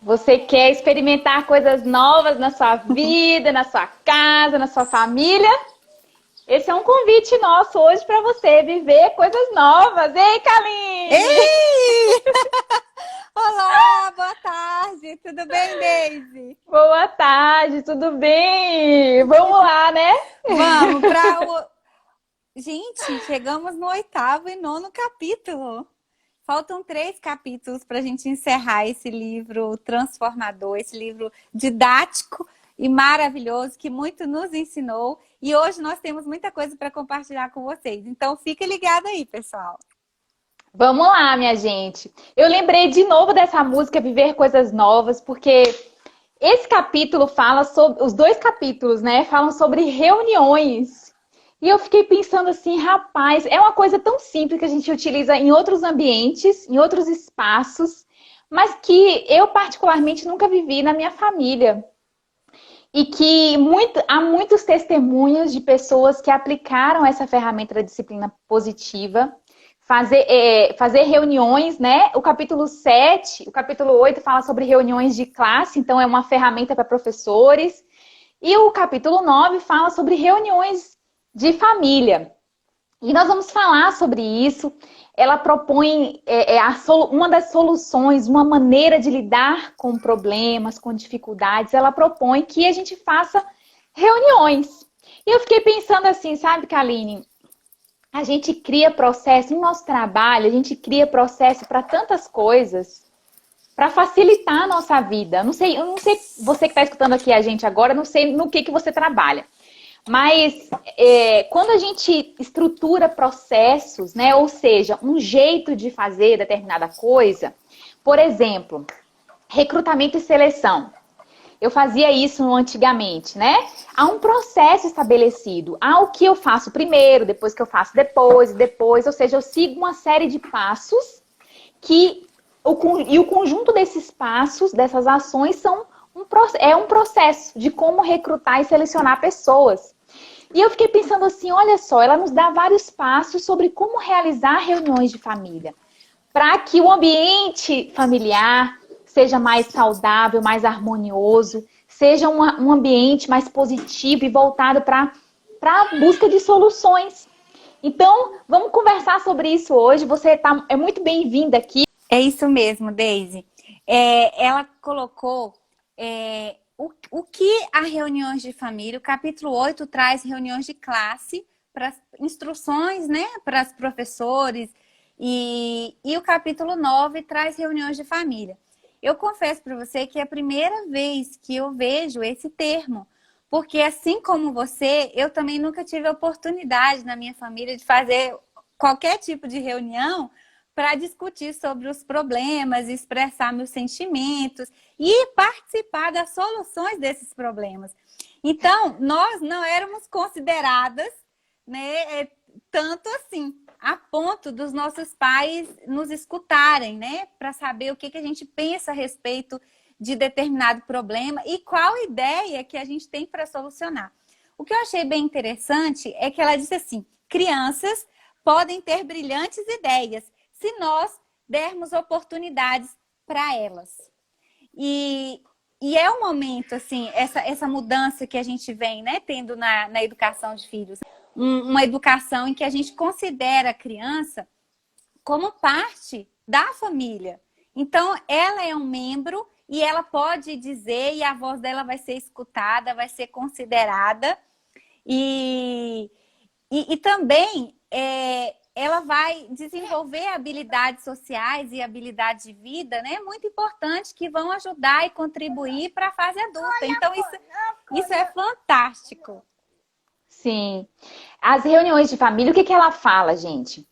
Você quer experimentar coisas novas na sua vida, na sua casa, na sua família? Esse é um convite nosso hoje para você viver coisas novas. Ei, Kaline! Ei! Olá, boa tarde, tudo bem, Deise? Boa tarde, tudo bem? Vamos lá, né? Vamos para o... Gente, chegamos no 8º e 9º capítulo. Faltam 3 capítulos para a gente encerrar esse livro transformador, esse livro didático e maravilhoso que muito nos ensinou. E hoje nós temos muita coisa para compartilhar com vocês. Então, fica ligado aí, pessoal. Vamos lá, minha gente. Eu lembrei de novo dessa música Viver Coisas Novas, porque esse capítulo fala sobre... Os 2 capítulos, né? Falam sobre reuniões. E eu fiquei pensando assim, rapaz, é uma coisa tão simples que a gente utiliza em outros ambientes, em outros espaços, mas que eu particularmente nunca vivi na minha família. E que há muitos testemunhos de pessoas que aplicaram essa ferramenta da disciplina positiva, fazer reuniões, né? O capítulo 7, o capítulo 8 fala sobre reuniões de classe, então é uma ferramenta para professores. E o capítulo 9 fala sobre reuniões de família. E nós vamos falar sobre isso. Ela propõe uma das soluções, uma maneira de lidar com problemas, com dificuldades. Ela propõe que a gente faça reuniões. E eu fiquei pensando assim, sabe, Kaline? A gente cria processo, em nosso trabalho, a gente cria processo para tantas coisas, para facilitar a nossa vida. Eu não sei, você que está escutando aqui a gente agora, não sei no que você trabalha. Mas quando a gente estrutura processos, né, ou seja, um jeito de fazer determinada coisa, por exemplo, recrutamento e seleção. Eu fazia isso antigamente, né? Há um processo estabelecido. Há o que eu faço primeiro, depois que eu faço depois. Ou seja, eu sigo uma série de passos e o conjunto desses passos, dessas ações, é um processo de como recrutar e selecionar pessoas. E eu fiquei pensando assim, olha só, ela nos dá vários passos sobre como realizar reuniões de família, para que o ambiente familiar seja mais saudável, mais harmonioso, seja um ambiente mais positivo e voltado para a busca de soluções. Então, vamos conversar sobre isso hoje. Você é muito bem-vinda aqui. É isso mesmo, Deise. Ela colocou o que a reuniões de família, o capítulo 8 traz reuniões de classe para instruções, né, para os professores, e o capítulo 9 traz reuniões de família. Eu confesso para você que é a primeira vez que eu vejo esse termo, porque assim como você, eu também nunca tive a oportunidade na minha família de fazer qualquer tipo de reunião para discutir sobre os problemas, expressar meus sentimentos e participar das soluções desses problemas. Então, nós não éramos consideradas, né, tanto assim, a ponto dos nossos pais nos escutarem, né, para saber o que a gente pensa a respeito de determinado problema e qual ideia que a gente tem para solucionar. O que eu achei bem interessante é que ela disse assim, crianças podem ter brilhantes ideias, se nós dermos oportunidades para elas. E é um momento, assim, essa mudança que a gente vem, né, tendo na educação de filhos. Uma educação em que a gente considera a criança como parte da família. Então, ela é um membro e ela pode dizer e a voz dela vai ser escutada, vai ser considerada. E também ela vai desenvolver habilidades sociais e habilidades de vida, né? Muito importantes que vão ajudar e contribuir para a fase adulta. Então, isso é fantástico. Sim. As reuniões de família, o que ela fala, gente?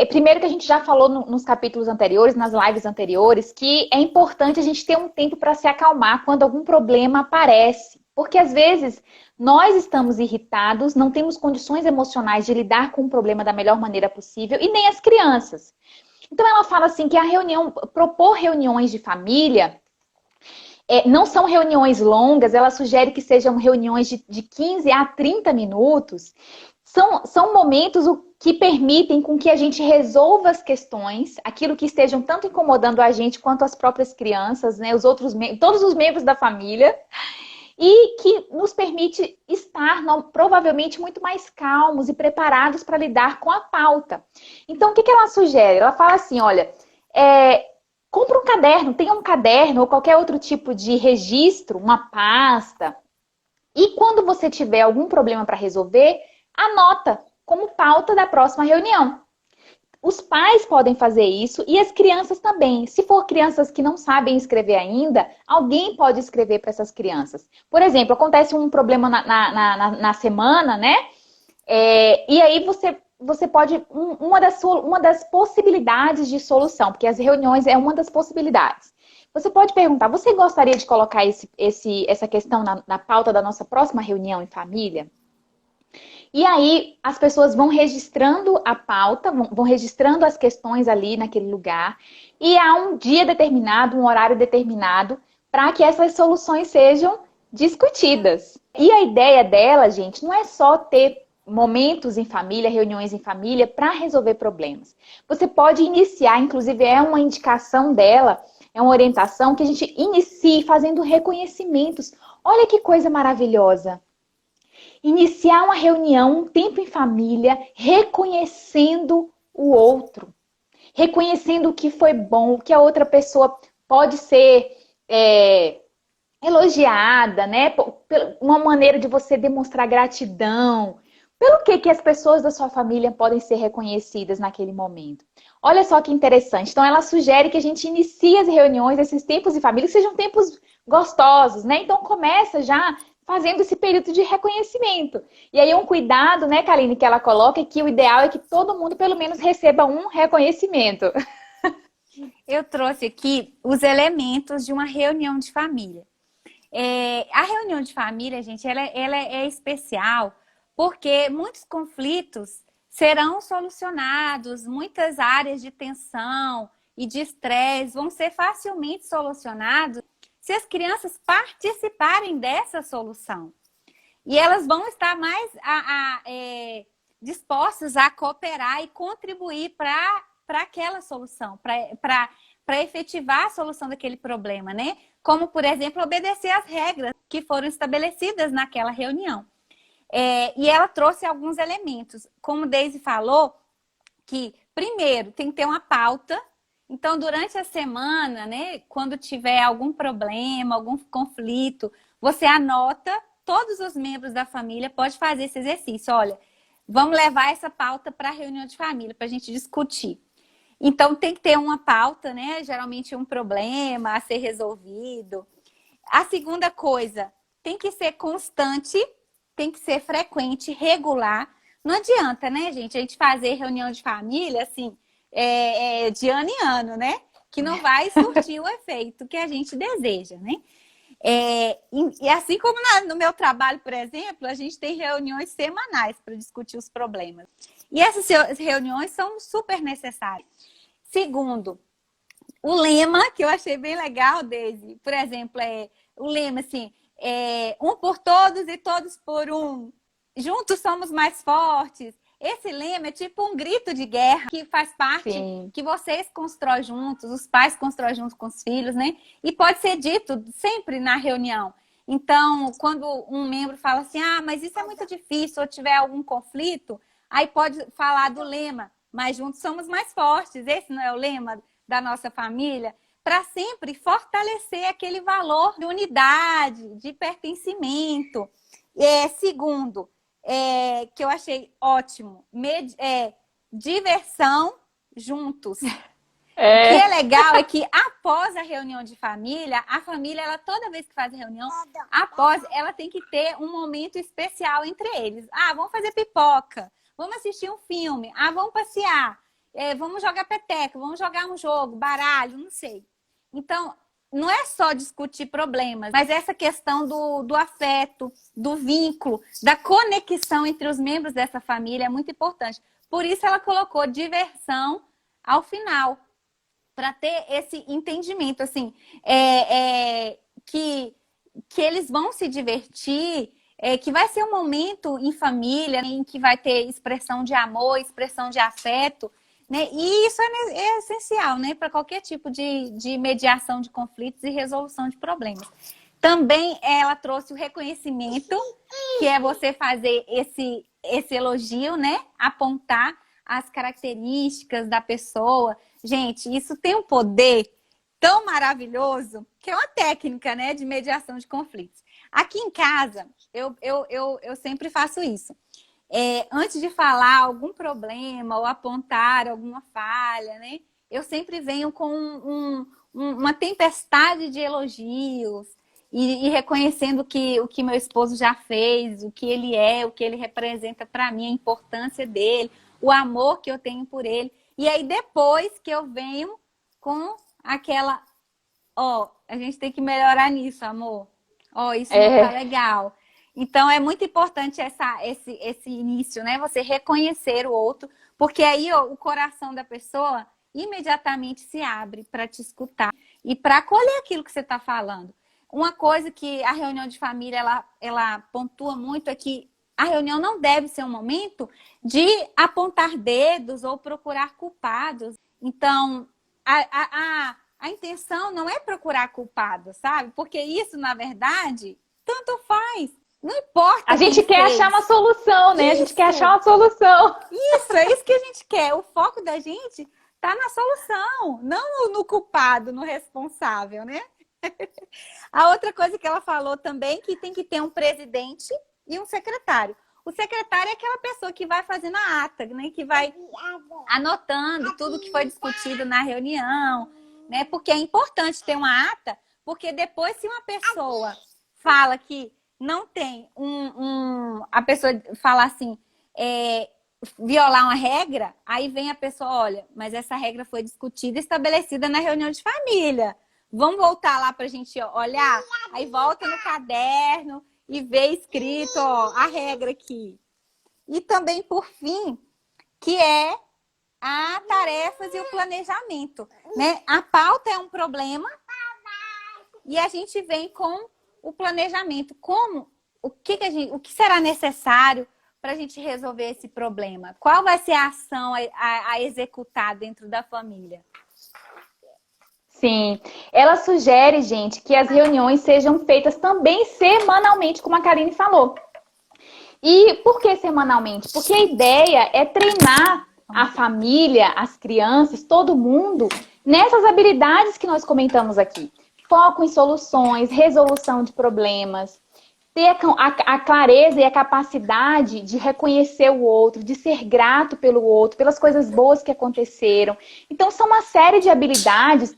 Primeiro que a gente já falou nos capítulos anteriores, nas lives anteriores, que é importante a gente ter um tempo para se acalmar quando algum problema aparece. Porque às vezes nós estamos irritados, não temos condições emocionais de lidar com o problema da melhor maneira possível, e nem as crianças. Então ela fala assim que propor reuniões de família não são reuniões longas, ela sugere que sejam reuniões de 15 a 30 minutos, São momentos que permitem com que a gente resolva as questões, aquilo que estejam tanto incomodando a gente quanto as próprias crianças, né, todos os membros da família, e que nos permite estar provavelmente muito mais calmos e preparados para lidar com a pauta. Então, o que ela sugere? Ela fala assim, olha, compra um caderno, tenha um caderno ou qualquer outro tipo de registro, uma pasta, e quando você tiver algum problema para resolver, anota como pauta da próxima reunião. Os pais podem fazer isso e as crianças também. Se for crianças que não sabem escrever ainda, alguém pode escrever para essas crianças. Por exemplo, acontece um problema na semana, né? E aí você pode... Uma das possibilidades de solução, porque as reuniões é uma das possibilidades. Você pode perguntar, você gostaria de colocar essa questão na pauta da nossa próxima reunião em família? E aí as pessoas vão registrando a pauta, vão registrando as questões ali naquele lugar. E há um dia determinado, um horário determinado, para que essas soluções sejam discutidas. E a ideia dela, gente, não é só ter momentos em família, reuniões em família, para resolver problemas. Você pode iniciar, inclusive é uma indicação dela, é uma orientação que a gente inicie fazendo reconhecimentos. Olha que coisa maravilhosa! Iniciar uma reunião, um tempo em família, reconhecendo o outro. Reconhecendo o que foi bom, o que a outra pessoa pode ser elogiada, né? Uma maneira de você demonstrar gratidão. Pelo que as pessoas da sua família podem ser reconhecidas naquele momento? Olha só que interessante. Então, ela sugere que a gente inicie as reuniões, esses tempos em família, que sejam tempos gostosos, né? Então, começa já fazendo esse período de reconhecimento. E aí, um cuidado, né, Kaline, que ela coloca, é que o ideal é que todo mundo, pelo menos, receba um reconhecimento. Eu trouxe aqui os elementos de uma reunião de família. A reunião de família, gente, ela é especial porque muitos conflitos serão solucionados, muitas áreas de tensão e de estresse vão ser facilmente solucionados se as crianças participarem dessa solução. E elas vão estar mais dispostas a cooperar e contribuir para aquela solução, para efetivar a solução daquele problema, né? Como, por exemplo, obedecer às regras que foram estabelecidas naquela reunião. E ela trouxe alguns elementos. Como Deise falou, que primeiro tem que ter uma pauta. Então, durante a semana, né, quando tiver algum problema, algum conflito, você anota, todos os membros da família podem fazer esse exercício. Olha, vamos levar essa pauta para a reunião de família, para a gente discutir. Então, tem que ter uma pauta, né? Geralmente um problema a ser resolvido. A segunda coisa, tem que ser constante, tem que ser frequente, regular. Não adianta, né, gente, a gente fazer reunião de família, assim, de ano em ano, né? Que não vai surtir o efeito que a gente deseja, né? E assim como no meu trabalho, por exemplo, a gente tem reuniões semanais para discutir os problemas. E essas reuniões são super necessárias. Segundo, o lema, que eu achei bem legal, Deise, por exemplo, o lema assim, um por todos e todos por um. Juntos somos mais fortes. Esse lema é tipo um grito de guerra que faz parte, sim, que vocês constroem juntos, os pais constroem junto com os filhos, né? E pode ser dito sempre na reunião. Então, quando um membro fala assim, mas isso é muito difícil, ou tiver algum conflito, aí pode falar do lema, mas juntos somos mais fortes. Esse não é o lema da nossa família? Para sempre fortalecer aquele valor de unidade, de pertencimento. Segundo, que eu achei ótimo, diversão juntos. O que é legal é que após a reunião de família, a família, ela toda vez que faz reunião, ela tem que ter um momento especial entre eles. Vamos fazer pipoca, vamos assistir um filme, vamos passear, vamos jogar peteca, vamos jogar um jogo, baralho, não sei. Então, não é só discutir problemas, mas essa questão do afeto, do vínculo, da conexão entre os membros dessa família é muito importante. Por isso ela colocou diversão ao final, para ter esse entendimento, assim, que eles vão se divertir que vai ser um momento em família, né, em que vai ter expressão de amor, expressão de afeto, né? E isso é essencial, né, para qualquer tipo de mediação de conflitos e resolução de problemas. Também ela trouxe o reconhecimento, que é você fazer esse elogio, né? Apontar as características da pessoa. Gente, isso tem um poder tão maravilhoso, que é uma técnica, né, de mediação de conflitos. Aqui em casa, eu sempre faço isso. Antes de falar algum problema ou apontar alguma falha, né, eu sempre venho com uma tempestade de elogios e reconhecendo o que meu esposo já fez, o que ele é, o que ele representa para mim, a importância dele, o amor que eu tenho por ele. E aí depois que eu venho com aquela, a gente tem que melhorar nisso, amor. Isso não tá legal. Então é muito importante esse início, né? Você reconhecer o outro, porque aí o coração da pessoa imediatamente se abre para te escutar e para acolher aquilo que você está falando. Uma coisa que a reunião de família ela pontua muito é que a reunião não deve ser um momento de apontar dedos ou procurar culpados. Então, a intenção não é procurar culpados, sabe? Porque isso, na verdade, tanto faz. Não importa. A gente quer achar uma solução, né? A gente quer achar uma solução. Isso, é isso que a gente quer. O foco da gente tá na solução, não no culpado, no responsável, né? A outra coisa que ela falou também, que tem que ter um presidente e um secretário. O secretário é aquela pessoa que vai fazendo a ata, né? Que vai anotando tudo que foi discutido na reunião, né? Porque é importante ter uma ata, porque depois se uma pessoa fala que não tem a pessoa fala assim, violar uma regra, aí vem a pessoa, olha, mas essa regra foi discutida e estabelecida na reunião de família. Vamos voltar lá para a gente olhar? Aí volta no caderno e vê escrito, a regra aqui. E também, por fim, que é a tarefas e o planejamento, né? A pauta é um problema e a gente vem com o planejamento. O que será necessário para a gente resolver esse problema? Qual vai ser a ação a executar dentro da família? Sim, ela sugere, gente, que as reuniões sejam feitas também semanalmente, como a Karine falou. E por que semanalmente? Porque a ideia é treinar a família, as crianças, todo mundo, nessas habilidades que nós comentamos aqui. Foco em soluções, resolução de problemas, ter a clareza e a capacidade de reconhecer o outro, de ser grato pelo outro, pelas coisas boas que aconteceram. Então, são uma série de habilidades.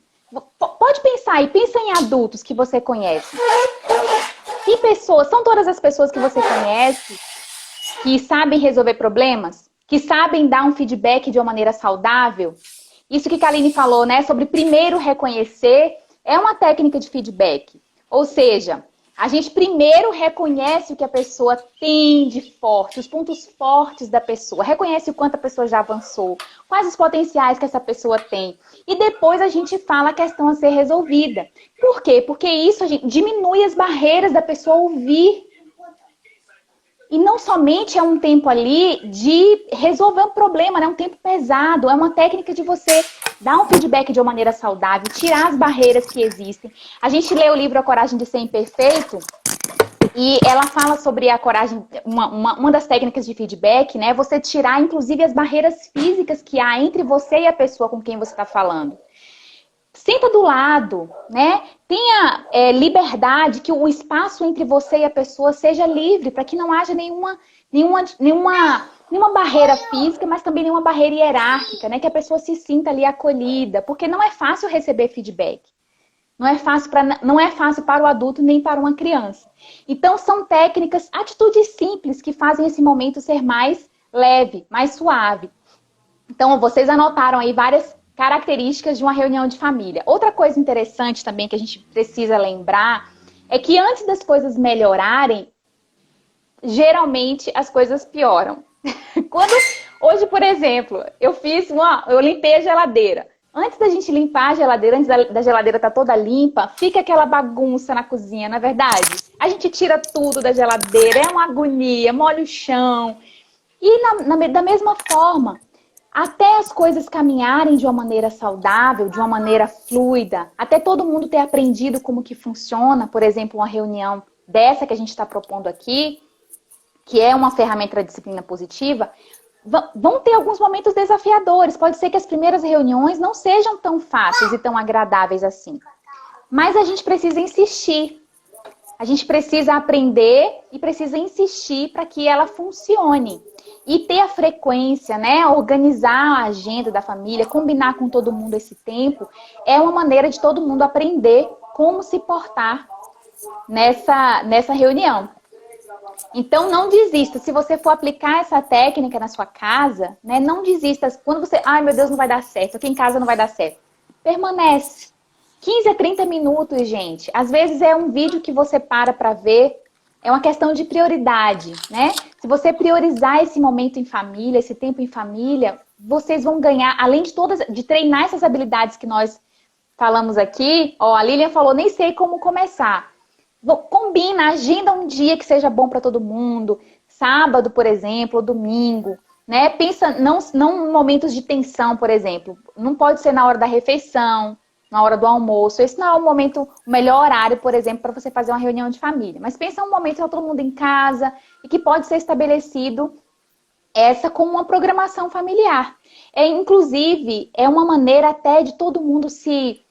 Pode pensar aí, pensa em adultos que você conhece. Que pessoas, são todas as pessoas que você conhece que sabem resolver problemas? Que sabem dar um feedback de uma maneira saudável? Isso que a Karine falou, né? Sobre primeiro reconhecer, é uma técnica de feedback. Ou seja, a gente primeiro reconhece o que a pessoa tem de forte, os pontos fortes da pessoa, reconhece o quanto a pessoa já avançou, quais os potenciais que essa pessoa tem. E depois a gente fala a questão a ser resolvida. Por quê? Porque isso diminui as barreiras da pessoa ouvir. E não somente é um tempo ali de resolver um problema, né? Um tempo pesado, é uma técnica de você dar um feedback de uma maneira saudável, tirar as barreiras que existem. A gente lê o livro A Coragem de Ser Imperfeito e ela fala sobre a coragem, uma das técnicas de feedback, né? Você tirar, inclusive, as barreiras físicas que há entre você e a pessoa com quem você está falando. Senta do lado, né? Tenha liberdade, que o espaço entre você e a pessoa seja livre, para que não haja nenhuma barreira física, mas também nenhuma barreira hierárquica, né? Que a pessoa se sinta ali acolhida, porque não é fácil receber feedback. Não é fácil para o adulto nem para uma criança. Então, são técnicas, atitudes simples que fazem esse momento ser mais leve, mais suave. Então, vocês anotaram aí várias características de uma reunião de família. Outra coisa interessante também que a gente precisa lembrar é que antes das coisas melhorarem, geralmente as coisas pioram. Hoje, por exemplo, eu limpei a geladeira. Antes da gente limpar a geladeira, antes da geladeira estar toda limpa, fica aquela bagunça na cozinha, não é verdade? A gente tira tudo da geladeira, é uma agonia, molha o chão. E da mesma forma, até as coisas caminharem de uma maneira saudável, de uma maneira fluida, até todo mundo ter aprendido como que funciona, por exemplo, uma reunião dessa que a gente está propondo aqui, que é uma ferramenta da disciplina positiva, vão ter alguns momentos desafiadores. Pode ser que as primeiras reuniões não sejam tão fáceis e tão agradáveis assim. Mas a gente precisa insistir. A gente precisa aprender e precisa insistir para que ela funcione. E ter a frequência, né? Organizar a agenda da família, combinar com todo mundo esse tempo, é uma maneira de todo mundo aprender como se portar nessa reunião. Então, não desista. Se você for aplicar essa técnica na sua casa, né, não desista. Quando você... Ai, meu Deus, não vai dar certo. Aqui em casa não vai dar certo. Permanece. 15 a 30 minutos, gente. Às vezes é um vídeo que você para ver. É uma questão de prioridade, né? Se você priorizar esse momento em família, esse tempo em família, vocês vão ganhar, além de treinar essas habilidades que nós falamos aqui. Ó, a Lilian falou, nem sei como começar. Combina, agenda um dia que seja bom para todo mundo. Sábado, por exemplo, ou domingo. Né? Pensa, não em momentos de tensão, por exemplo. Não pode ser na hora da refeição, na hora do almoço. Esse não é o melhor horário, por exemplo, para você fazer uma reunião de família. Mas pensa um momento que está todo mundo em casa e que pode ser estabelecido essa com uma programação familiar. Inclusive, é uma maneira até de todo mundo se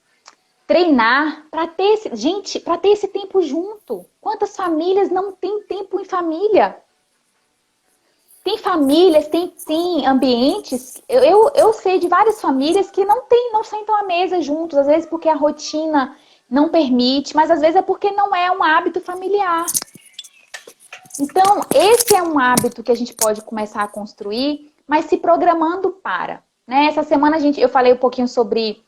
treinar para ter esse tempo junto. Quantas famílias não têm tempo em família? Tem famílias, tem ambientes. Eu sei de várias famílias que não sentam à mesa juntos, às vezes porque a rotina não permite, mas às vezes é porque não é um hábito familiar. Então, esse é um hábito que a gente pode começar a construir, mas se programando para. Né? Essa semana eu falei um pouquinho sobre...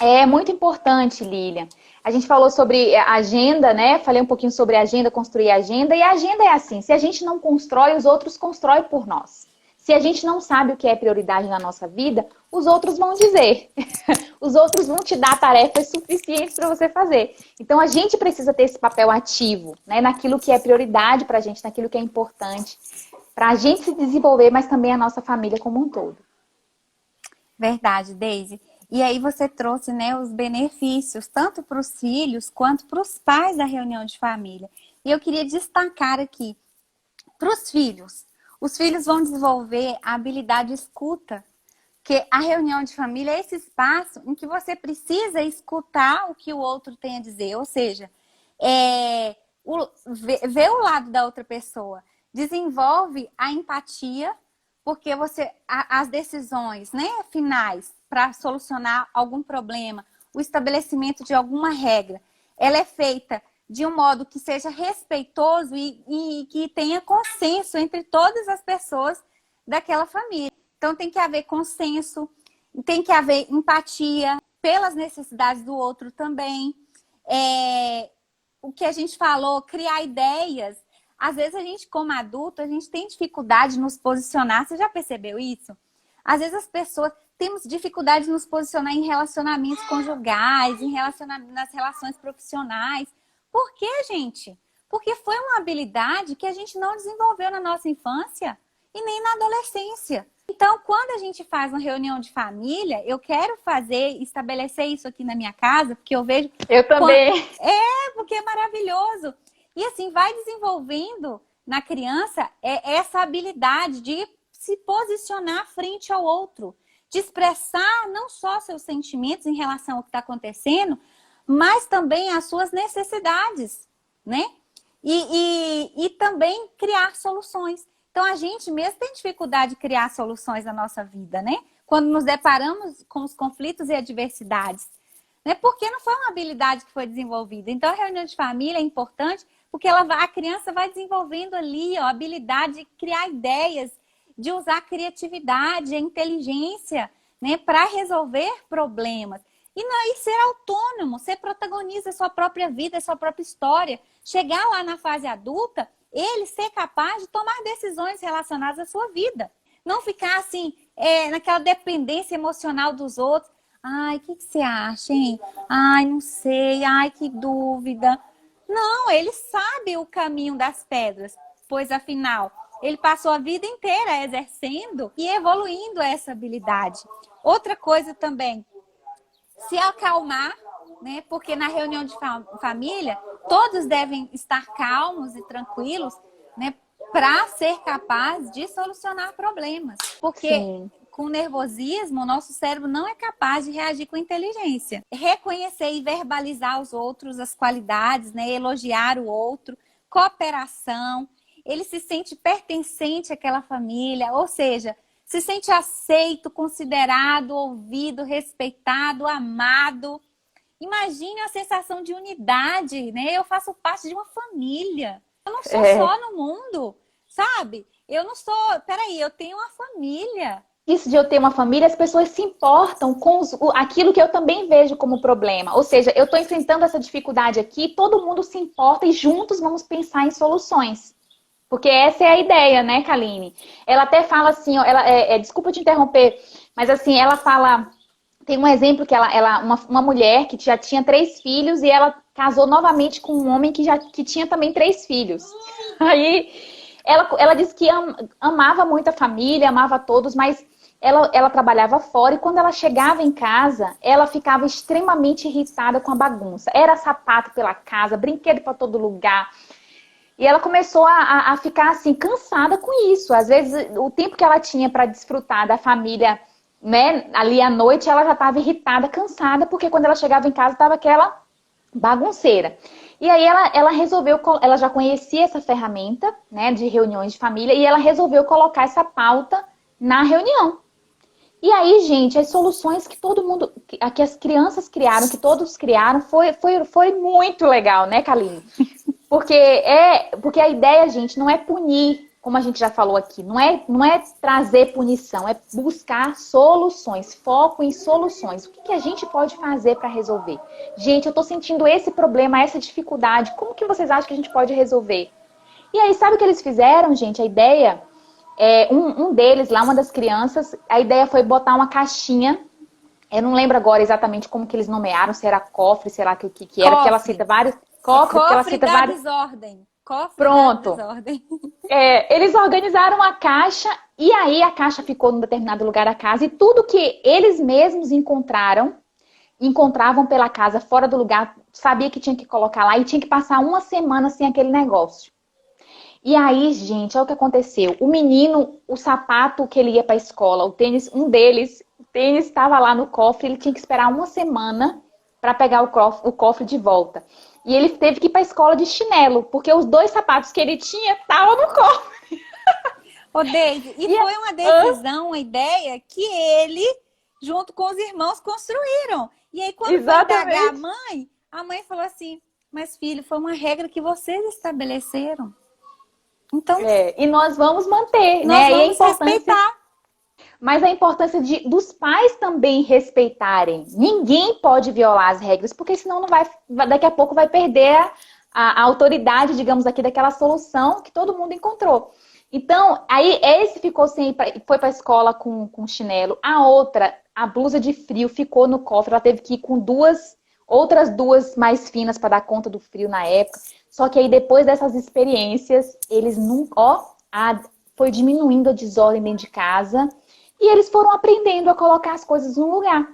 É muito importante, Lilian. A gente falou sobre a agenda, né? Falei um pouquinho sobre a agenda, construir a agenda. E a agenda é assim, se a gente não constrói, os outros constroem por nós. Se a gente não sabe o que é prioridade na nossa vida, os outros vão dizer. Os outros vão te dar tarefas suficientes para você fazer. Então, a gente precisa ter esse papel ativo, né? Naquilo que é prioridade para a gente, naquilo que é importante. Para a gente se desenvolver, mas também a nossa família como um todo. Verdade, Deise. E aí você trouxe, né, os benefícios, tanto para os filhos quanto para os pais da reunião de família. E eu queria destacar aqui, para os filhos vão desenvolver a habilidade de escuta, que a reunião de família é esse espaço em que você precisa escutar o que o outro tem a dizer, ou seja, ver o lado da outra pessoa, desenvolve a empatia, porque as decisões, né, finais para solucionar algum problema, o estabelecimento de alguma regra, ela é feita de um modo que seja respeitoso e que tenha consenso entre todas as pessoas daquela família. Então tem que haver consenso, tem que haver empatia pelas necessidades do outro também. O que a gente falou, criar ideias. Às vezes a gente, como adulto, a gente tem dificuldade de nos posicionar. Você já percebeu isso? Às vezes as pessoas temos dificuldade de nos posicionar em relacionamentos conjugais, nas relações profissionais. Por quê, gente? Porque foi uma habilidade que a gente não desenvolveu na nossa infância e nem na adolescência. Então, quando a gente faz uma reunião de família, eu quero estabelecer isso aqui na minha casa, porque eu vejo... Eu também. Porque é maravilhoso. E assim, vai desenvolvendo na criança essa habilidade de se posicionar frente ao outro, de expressar não só seus sentimentos em relação ao que está acontecendo, mas também as suas necessidades, né? E também criar soluções. Então, a gente mesmo tem dificuldade de criar soluções na nossa vida, né? Quando nos deparamos com os conflitos e adversidades, né? Porque não foi uma habilidade que foi desenvolvida. Então, a reunião de família é importante porque a criança vai desenvolvendo ali a habilidade de criar ideias, de usar a criatividade, a inteligência, né, para resolver problemas. E ser autônomo, ser protagonista da sua própria vida, da sua própria história. Chegar lá na fase adulta, ele ser capaz de tomar decisões relacionadas à sua vida. Não ficar assim, naquela dependência emocional dos outros. Ai, o que que você acha, hein? Ai, não sei. Ai, que dúvida. Não, ele sabe o caminho das pedras, pois afinal, ele passou a vida inteira exercendo e evoluindo essa habilidade. Outra coisa também, se acalmar, né? Porque na reunião de família, todos devem estar calmos e tranquilos, né? Para ser capaz de solucionar problemas. Porque Sim. com nervosismo, o nosso cérebro não é capaz de reagir com inteligência. Reconhecer e verbalizar aos outros as qualidades, né? Elogiar o outro, cooperação. Ele se sente pertencente àquela família, ou seja, se sente aceito, considerado, ouvido, respeitado, amado. Imagine a sensação de unidade, né? Eu faço parte de uma família. Eu não sou É. só no mundo, sabe? Eu não sou. Peraí, eu tenho uma família. Isso de eu ter uma família, as pessoas se importam com aquilo que eu também vejo como problema. Ou seja, eu estou enfrentando essa dificuldade aqui, todo mundo se importa e juntos vamos pensar em soluções. Porque essa é a ideia, né, Kaline? Ela até fala assim, ó, desculpa te interromper, mas assim, ela fala, tem um exemplo que uma mulher que já tinha 3 filhos e ela casou novamente com um homem que tinha também 3 filhos. Aí ela disse que amava muito a família, amava todos, mas ela trabalhava fora e quando ela chegava em casa, ela ficava extremamente irritada com a bagunça. Era sapato pela casa, brinquedo para todo lugar. E ela começou a ficar assim, cansada com isso. Às vezes, o tempo que ela tinha para desfrutar da família, né, ali à noite, ela já estava irritada, cansada, porque quando ela chegava em casa, estava aquela bagunceira. E aí ela resolveu, ela já conhecia essa ferramenta, né, de reuniões de família, e ela resolveu colocar essa pauta na reunião. E aí, gente, as soluções que todo mundo, que as crianças criaram, que todos criaram, foi muito legal, né, Kaline? Porque a ideia, gente, não é punir, como a gente já falou aqui, não é trazer punição, é buscar soluções, foco em soluções. O que a gente pode fazer para resolver? Gente, eu estou sentindo esse problema, essa dificuldade, como que vocês acham que a gente pode resolver? E aí, sabe o que eles fizeram, gente? A ideia, um deles lá, uma das crianças, a ideia foi botar uma caixinha, eu não lembro agora exatamente como que eles nomearam, se era cofre, sei lá o que era, porque ela cita vários... Cofre, porque ela cita da vários... desordem. Cofre Pronto. da desordem. Eles organizaram a caixa e aí a caixa ficou num determinado lugar da casa e tudo que eles mesmos encontravam pela casa fora do lugar, sabia que tinha que colocar lá e tinha que passar uma semana sem aquele negócio. E aí, gente, olha o que aconteceu. O menino, o sapato que ele ia para a escola, o tênis, o tênis estava lá no cofre, ele tinha que esperar uma semana para pegar o cofre de volta. E ele teve que ir para a escola de chinelo, porque os 2 sapatos que ele tinha estavam no cofre. Ô, Deise, e foi uma decisão, uma ideia que ele, junto com os irmãos, construíram. E aí, quando foi indagar a mãe falou assim, mas filho, foi uma regra que vocês estabeleceram. Então, e nós vamos manter, nós né? vamos respeitar. Mas a importância dos pais também respeitarem. Ninguém pode violar as regras, porque senão daqui a pouco vai perder a autoridade, digamos aqui, daquela solução que todo mundo encontrou. Então, aí esse ficou sem, foi para a escola com chinelo. A outra, a blusa de frio, ficou no cofre. Ela teve que ir com outras 2 mais finas para dar conta do frio na época. Só que aí depois dessas experiências, eles foi diminuindo a desordem dentro de casa. E eles foram aprendendo a colocar as coisas no lugar.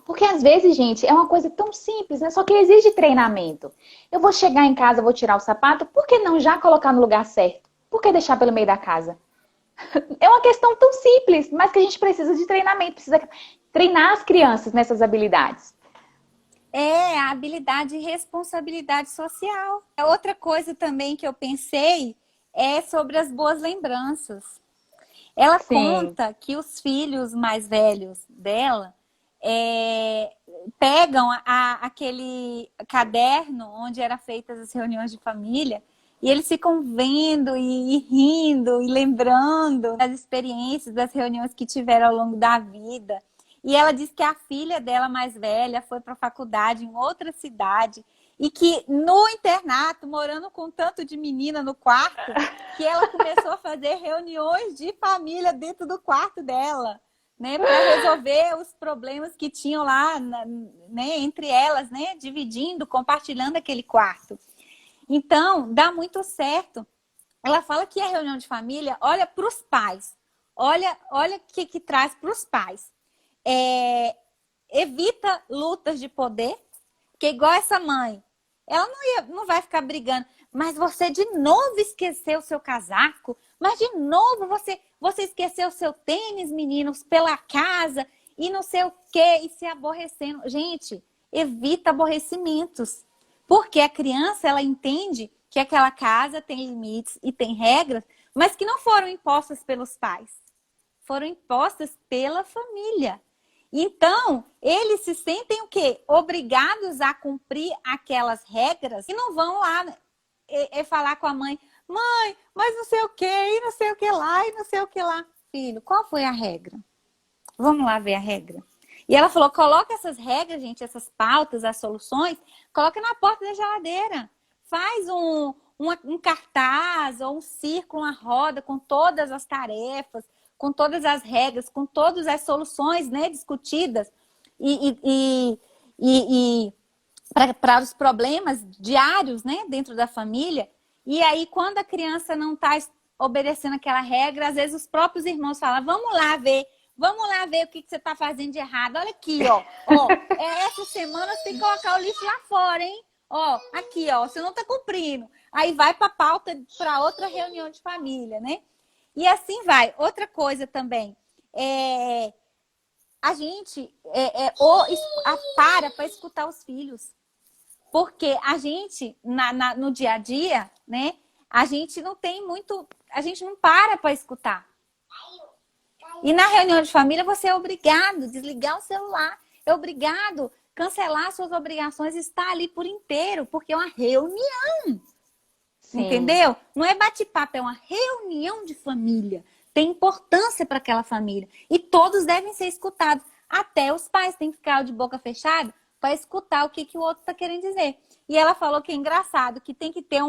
Porque às vezes, gente, é uma coisa tão simples, né? Só que exige treinamento. Eu vou chegar em casa, vou tirar o sapato, por que não já colocar no lugar certo? Por que deixar pelo meio da casa? É uma questão tão simples, mas que a gente precisa de treinamento, precisa treinar as crianças nessas habilidades. A habilidade e responsabilidade social. Outra coisa também que eu pensei é sobre as boas lembranças. Ela conta que os filhos mais velhos dela pegam aquele caderno onde eram feitas as reuniões de família e eles ficam vendo e rindo e lembrando das experiências, das reuniões que tiveram ao longo da vida. E ela diz que a filha dela mais velha foi para a faculdade em outra cidade e que no internato, morando com tanto de menina no quarto, que ela começou a fazer reuniões de família dentro do quarto dela, né, para resolver os problemas que tinham lá, né, entre elas, né, dividindo, compartilhando aquele quarto. Então, dá muito certo. Ela fala que a reunião de família, olha para os pais. Olha o que traz para os pais. Evita lutas de poder, que igual essa mãe, ela não vai ficar brigando. Mas você de novo esqueceu o seu casaco, mas de novo você esqueceu o seu tênis, meninos, pela casa e não sei o quê, e se aborrecendo. Gente, evita aborrecimentos. Porque a criança, ela entende que aquela casa tem limites e tem regras, mas que não foram impostas pelos pais. Foram impostas pela família. Então, eles se sentem o quê? Obrigados a cumprir aquelas regras e não vão lá falar com a mãe, mãe, mas não sei o que, e não sei o que lá, e não sei o que lá. Filho, qual foi a regra? Vamos lá ver a regra. E ela falou, coloca essas regras, gente, essas pautas, as soluções, coloca na porta da geladeira. Faz um cartaz ou um círculo, uma roda com todas as tarefas, com todas as regras, com todas as soluções, né, discutidas para os problemas diários, né, dentro da família. E aí, quando a criança não está obedecendo aquela regra, às vezes os próprios irmãos falam, vamos lá ver o que você está fazendo de errado. Olha aqui, ó. Essa semana você tem que colocar o lixo lá fora, hein? Ó, aqui, ó, você não está cumprindo. Aí vai para a pauta para outra reunião de família, né? E assim vai. Outra coisa também, a gente para escutar os filhos. Porque a gente, no dia a dia, né, a gente não tem muito, a gente não para escutar. E na reunião de família, você é obrigado a desligar o celular, é obrigado a cancelar suas obrigações e estar ali por inteiro, porque é uma reunião. Sim. Entendeu? Não é bate-papo, é uma reunião de família. Tem importância para aquela família. E todos devem ser escutados. Até os pais têm que ficar de boca fechada para escutar o que o outro está querendo dizer. E ela falou que é engraçado, que tem que ter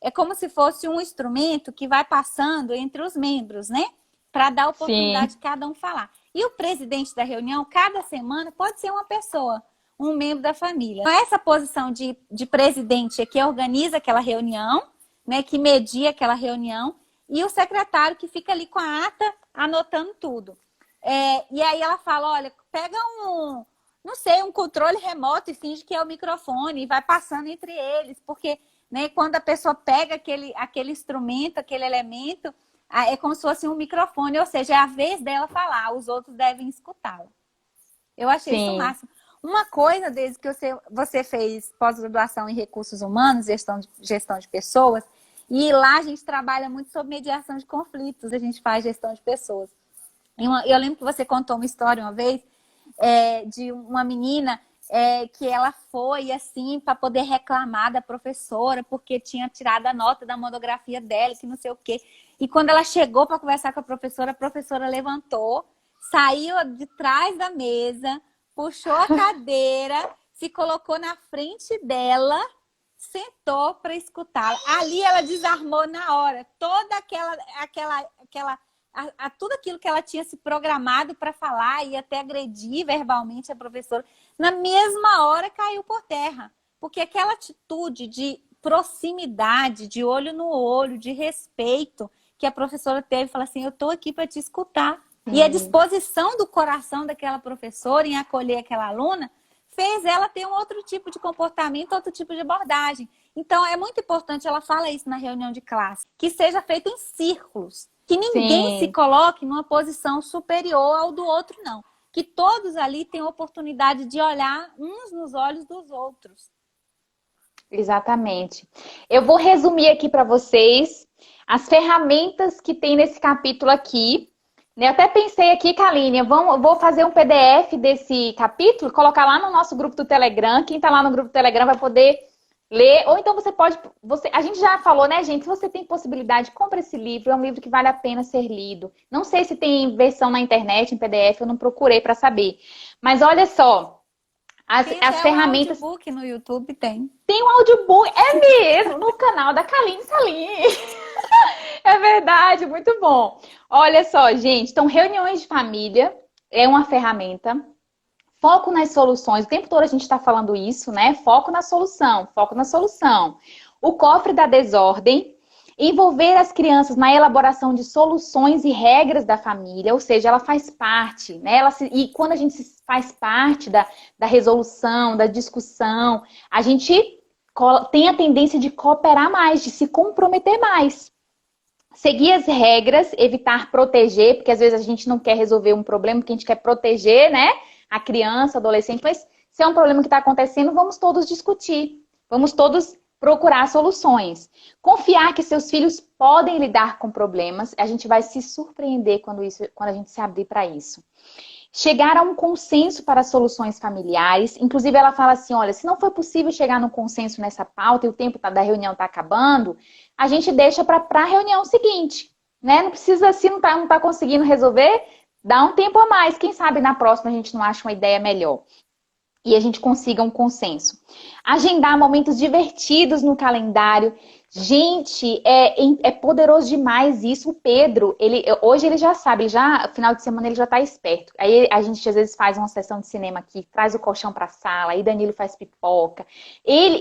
é como se fosse um instrumento que vai passando entre os membros, né? Para dar oportunidade de cada um falar. E o presidente da reunião, cada semana, pode ser uma pessoa, um membro da família. Então, essa posição de presidente é que organiza aquela reunião, né? Que media aquela reunião. E o secretário que fica ali com a ata, anotando tudo. E aí ela fala, olha, pega um controle remoto e finge que é o microfone e vai passando entre eles, porque, né, quando a pessoa pega aquele instrumento, aquele elemento, é como se fosse um microfone, ou seja, é a vez dela falar, os outros devem escutá-la. Eu achei isso o máximo. Uma coisa, desde que você fez pós-graduação em recursos humanos, gestão de pessoas, e lá a gente trabalha muito sobre mediação de conflitos, a gente faz gestão de pessoas. Eu lembro que você contou uma história uma vez, de uma menina que ela foi assim para poder reclamar da professora porque tinha tirado a nota da monografia dela, que não sei o quê. E quando ela chegou para conversar com a professora levantou, saiu de trás da mesa, puxou a cadeira, se colocou na frente dela, sentou para escutá-la. Ali ela desarmou na hora toda tudo aquilo que ela tinha se programado para falar e até agredir verbalmente a professora, na mesma hora caiu por terra. Porque aquela atitude de proximidade, de olho no olho, de respeito que a professora teve, fala assim, eu estou aqui para te escutar. E a disposição do coração daquela professora em acolher aquela aluna fez ela ter um outro tipo de comportamento, outro tipo de abordagem. Então, é muito importante, ela fala isso na reunião de classe, que seja feito em círculos. Que ninguém se coloque numa posição superior ao do outro, não. Que todos ali tenham oportunidade de olhar uns nos olhos dos outros. Exatamente. Eu vou resumir aqui para vocês as ferramentas que tem nesse capítulo aqui. Eu até pensei aqui, Kaline, vou fazer um PDF desse capítulo, colocar lá no nosso grupo do Telegram. Quem está lá no grupo do Telegram vai poder ler. Ou então você pode... a gente já falou, né, gente? Se você tem possibilidade, compra esse livro. É um livro que vale a pena ser lido. Não sei se tem versão na internet, em PDF. Eu não procurei para saber. Mas olha só. As ferramentas... Tem um audiobook no YouTube, tem. Tem um audiobook. É mesmo. No canal da Kaline Salim. É verdade. Muito bom. Olha só, gente. Então, reuniões de família. é uma ferramenta. Foco nas soluções. O tempo todo a gente está falando isso, né? Foco na solução, foco na solução. O cofre da desordem. Envolver as crianças na elaboração de soluções e regras da família, ou seja, ela faz parte, né? E quando a gente faz parte da resolução, da discussão, a gente tem a tendência de cooperar mais, de se comprometer mais. Seguir as regras, evitar proteger, porque às vezes a gente não quer resolver um problema, porque a gente quer proteger, né? A criança, adolescente, mas se é um problema que está acontecendo, vamos todos discutir, vamos todos procurar soluções. Confiar que seus filhos podem lidar com problemas, a gente vai se surpreender quando a gente se abrir para isso. Chegar a um consenso para soluções familiares, inclusive ela fala assim, olha, se não for possível chegar num consenso nessa pauta e o tempo da reunião está acabando, a gente deixa para a reunião seguinte, né? Não precisa, se não tá conseguindo resolver, dá um tempo a mais, quem sabe na próxima a gente não acha uma ideia melhor. E a gente consiga um consenso. Agendar momentos divertidos no calendário. Gente, é poderoso demais isso. O Pedro, hoje ele já sabe, final de semana ele já tá esperto. Aí a gente às vezes faz uma sessão de cinema aqui, traz o colchão pra sala, aí Danilo faz pipoca.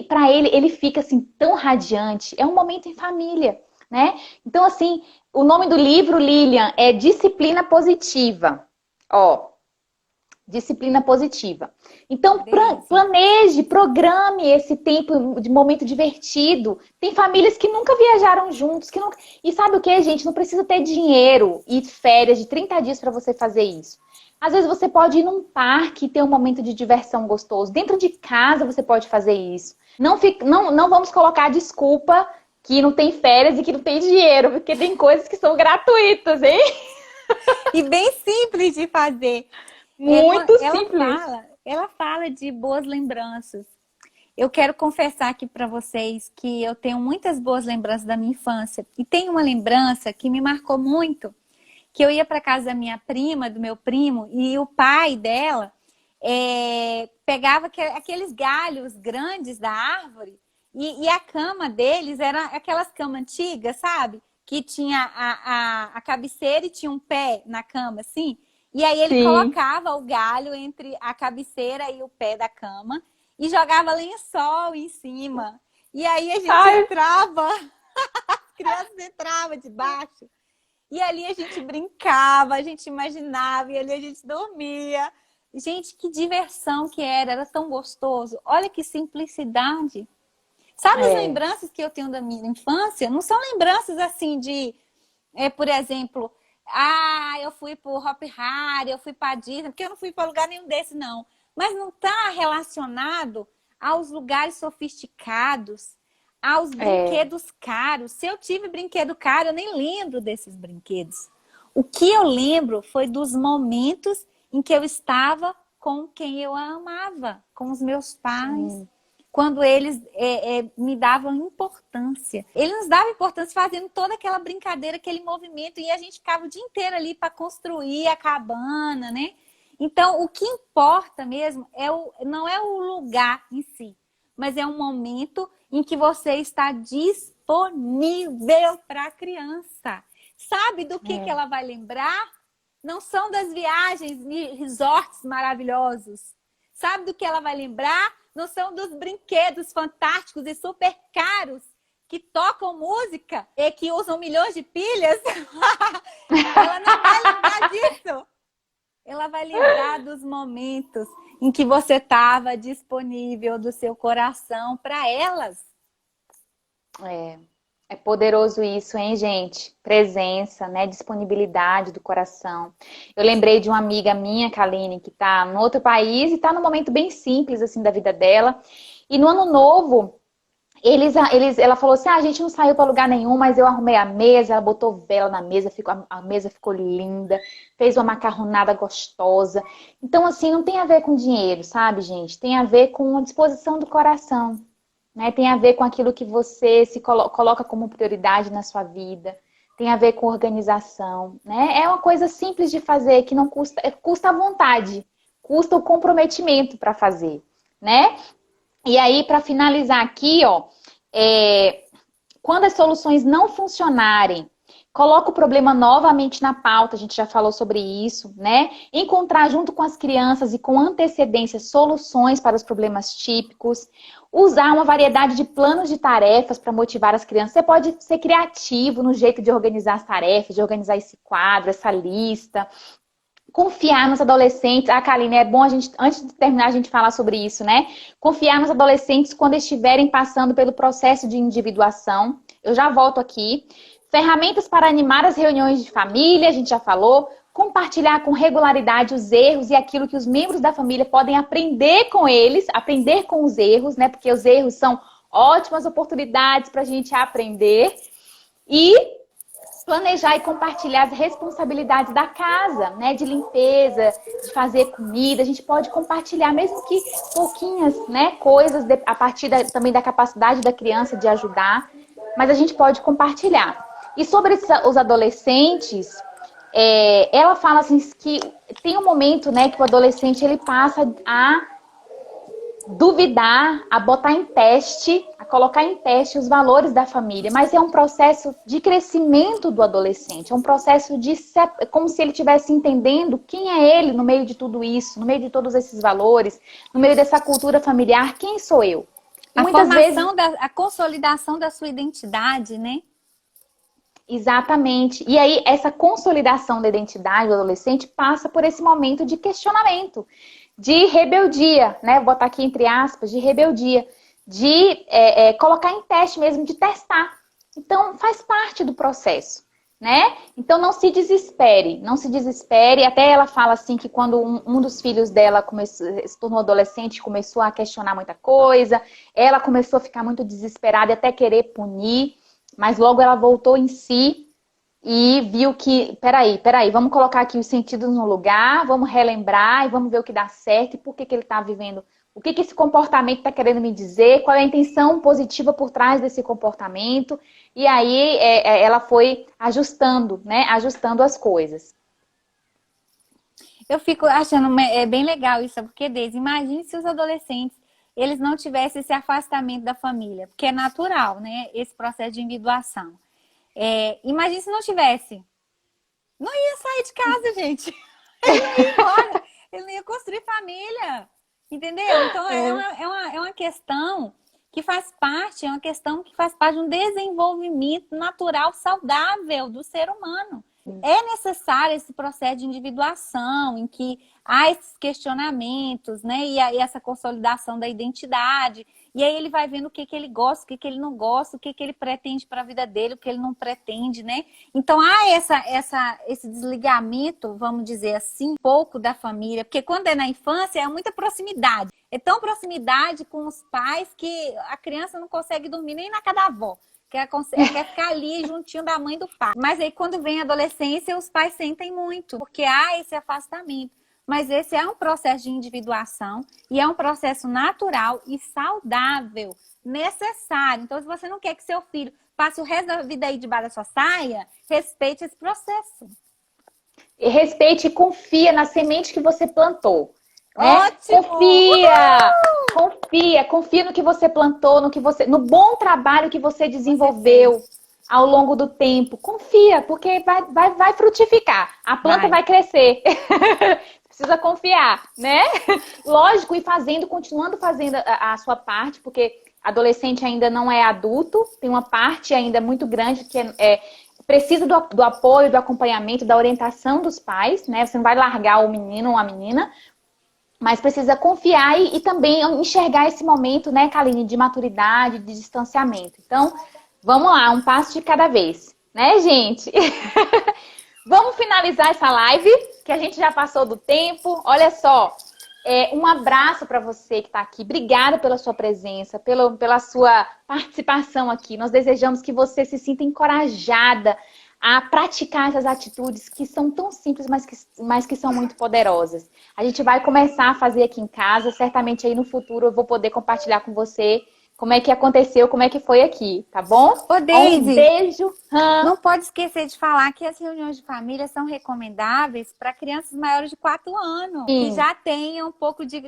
Pra ele fica assim tão radiante. É um momento em família, né? Então assim, o nome do livro, Lilian, é Disciplina Positiva. Ó, disciplina positiva. Então, planeje, programe esse tempo de momento divertido. Tem famílias que nunca viajaram juntos. E sabe o que, gente? Não precisa ter dinheiro e férias de 30 dias para você fazer isso. Às vezes você pode ir num parque e ter um momento de diversão gostoso. Dentro de casa você pode fazer isso. Não vamos colocar a desculpa que não tem férias e que não tem dinheiro, porque tem coisas que são gratuitas, hein? E bem simples de fazer. Muito simples. Ela fala de boas lembranças. Eu quero confessar aqui para vocês que eu tenho muitas boas lembranças da minha infância. E tem uma lembrança que me marcou muito, que eu ia para casa da minha prima, do meu primo, e o pai dela pegava aqueles galhos grandes da árvore e a cama deles era aquelas camas antigas, sabe? Que tinha a cabeceira e tinha um pé na cama, assim. E aí ele colocava o galho entre a cabeceira e o pé da cama e jogava lençol em cima. E aí a gente entrava, as crianças entravam debaixo. E ali a gente brincava, a gente imaginava, e ali a gente dormia. Gente, que diversão que era tão gostoso. Olha que simplicidade. Sabe as lembranças que eu tenho da minha infância? Não são lembranças assim de, por exemplo... eu fui pro Hop Hari, eu fui pra Disney, porque eu não fui para lugar nenhum desse, não. Mas não está relacionado aos lugares sofisticados, aos brinquedos caros. Se eu tive brinquedo caro, eu nem lembro desses brinquedos. O que eu lembro foi dos momentos em que eu estava com quem eu amava, com os meus pais. Sim. Quando eles me davam importância. Eles nos davam importância fazendo toda aquela brincadeira, aquele movimento, e a gente ficava o dia inteiro ali para construir a cabana, né? Então, o que importa mesmo não é o lugar em si, mas é um momento em que você está disponível para a criança. Sabe do que ela vai lembrar? Não são das viagens e resorts maravilhosos. Sabe do que ela vai lembrar? Não são dos brinquedos fantásticos e super caros que tocam música e que usam milhões de pilhas. Ela não vai lembrar disso. Ela vai lembrar dos momentos em que você estava disponível do seu coração para elas. É poderoso isso, hein, gente? Presença, né? Disponibilidade do coração. Eu lembrei de uma amiga minha, Kaline, que tá no outro país e tá num momento bem simples, assim, da vida dela. E no ano novo, ela falou assim, a gente não saiu para lugar nenhum, mas eu arrumei a mesa, ela botou vela na mesa, a mesa ficou linda, fez uma macarronada gostosa. Então, assim, não tem a ver com dinheiro, sabe, gente? Tem a ver com a disposição do coração. Né? Tem a ver com aquilo que você se coloca como prioridade na sua vida. Tem a ver com organização. Né? É uma coisa simples de fazer, que não custa a vontade. Custa o comprometimento para fazer. Né? E aí, para finalizar aqui, quando as soluções não funcionarem, Coloca o problema novamente na pauta, a gente já falou sobre isso, né? Encontrar junto com as crianças e com antecedência soluções para os problemas típicos. Usar uma variedade de planos de tarefas para motivar as crianças. Você pode ser criativo no jeito de organizar as tarefas, de organizar esse quadro, essa lista. Confiar nos adolescentes. Ah, Kaline, é bom a gente, antes de terminar, a gente falar sobre isso, né? Confiar nos adolescentes quando estiverem passando pelo processo de individuação. Eu já volto aqui. Ferramentas para animar as reuniões de família, a gente já falou. Compartilhar com regularidade os erros e aquilo que os membros da família podem aprender com eles, aprender com os erros, né? Porque os erros são ótimas oportunidades para a gente aprender. E planejar e compartilhar as responsabilidades da casa, né? De limpeza, de fazer comida. A gente pode compartilhar, mesmo que pouquinhas, né, coisas, a partir também da capacidade da criança de ajudar. Mas a gente pode compartilhar. E sobre os adolescentes, ela fala assim que tem um momento, né, que o adolescente ele passa a duvidar, a botar em teste, a colocar em teste os valores da família. Mas é um processo de crescimento do adolescente. É um processo de como se ele estivesse entendendo quem é ele no meio de tudo isso, no meio de todos esses valores, no meio dessa cultura familiar, quem sou eu? E muitas vezes a consolidação da sua identidade, né? Exatamente. E aí, essa consolidação da identidade do adolescente passa por esse momento de questionamento, de rebeldia, né? Vou botar aqui entre aspas, de rebeldia, de colocar em teste mesmo, de testar. Então, faz parte do processo, né? Então, não se desespere, não se desespere. Até ela fala assim que quando um dos filhos dela se tornou adolescente, começou a questionar muita coisa, ela começou a ficar muito desesperada e até querer punir. Mas logo ela voltou em si e viu que, peraí, vamos colocar aqui os sentidos no lugar, vamos relembrar e vamos ver o que dá certo e por que ele está vivendo, o que esse comportamento está querendo me dizer, qual é a intenção positiva por trás desse comportamento. E aí ela foi ajustando, né? Ajustando as coisas. Eu fico achando bem legal isso, porque, Deise, imagine se os adolescentes eles não tivessem esse afastamento da família, porque é natural, né? Esse processo de individuação. Imagine se não tivesse. Não ia sair de casa, gente. Ele não ia embora. Ele não ia construir família. Entendeu? Então, é uma questão que faz parte, é uma questão que faz parte de um desenvolvimento natural, saudável do ser humano. É necessário esse processo de individuação, em que há esses questionamentos, né? E aí essa consolidação da identidade. E aí ele vai vendo o que ele gosta, o que ele não gosta, o que ele pretende para a vida dele, o que ele não pretende, né? Então há esse desligamento, vamos dizer assim, um pouco da família. Porque quando é na infância, é muita proximidade. É tão proximidade com os pais que a criança não consegue dormir nem na casa da avó. Quer ficar ali juntinho da mãe e do pai. Mas aí quando vem a adolescência, os pais sentem muito, porque há esse afastamento. Mas esse é um processo de individuação e é um processo natural e saudável, necessário. Então, se você não quer que seu filho passe o resto da vida aí debaixo da sua saia, respeite esse processo. E respeite e confia na semente que você plantou. Né? Ótimo! Confia no que você plantou, no bom trabalho que você desenvolveu ao longo do tempo. Confia, porque vai frutificar. A planta vai crescer. Precisa confiar, né? Lógico, e continuando fazendo a sua parte, porque adolescente ainda não é adulto, tem uma parte ainda muito grande que precisa do apoio, do acompanhamento, da orientação dos pais, né? Você não vai largar o menino ou a menina, mas precisa confiar e também enxergar esse momento, né, Kaline, de maturidade, de distanciamento. Então, vamos lá, um passo de cada vez, né, gente? Vamos finalizar essa live, que a gente já passou do tempo. Olha só, um abraço para você que está aqui. Obrigada pela sua presença, pela sua participação aqui. Nós desejamos que você se sinta encorajada a praticar essas atitudes que são tão simples, mas que são muito poderosas. A gente vai começar a fazer aqui em casa. Certamente aí no futuro eu vou poder compartilhar com você como é que aconteceu, como é que foi aqui, tá bom? Ô, Deise, um beijo. Não pode esquecer de falar que as reuniões de família são recomendáveis para crianças maiores de 4 anos. Que já tenham um pouco de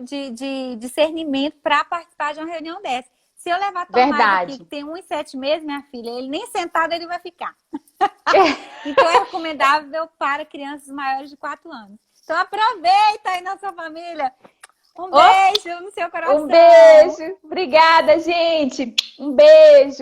discernimento para participar de uma reunião dessa. Se eu levar Tomás aqui, que tem 1 e 7 meses, minha filha, ele nem sentado ele vai ficar. Então é recomendável para crianças maiores de 4 anos. Então aproveita aí na sua família. Um beijo no seu coração. Um beijo. Obrigada, gente. Um beijo.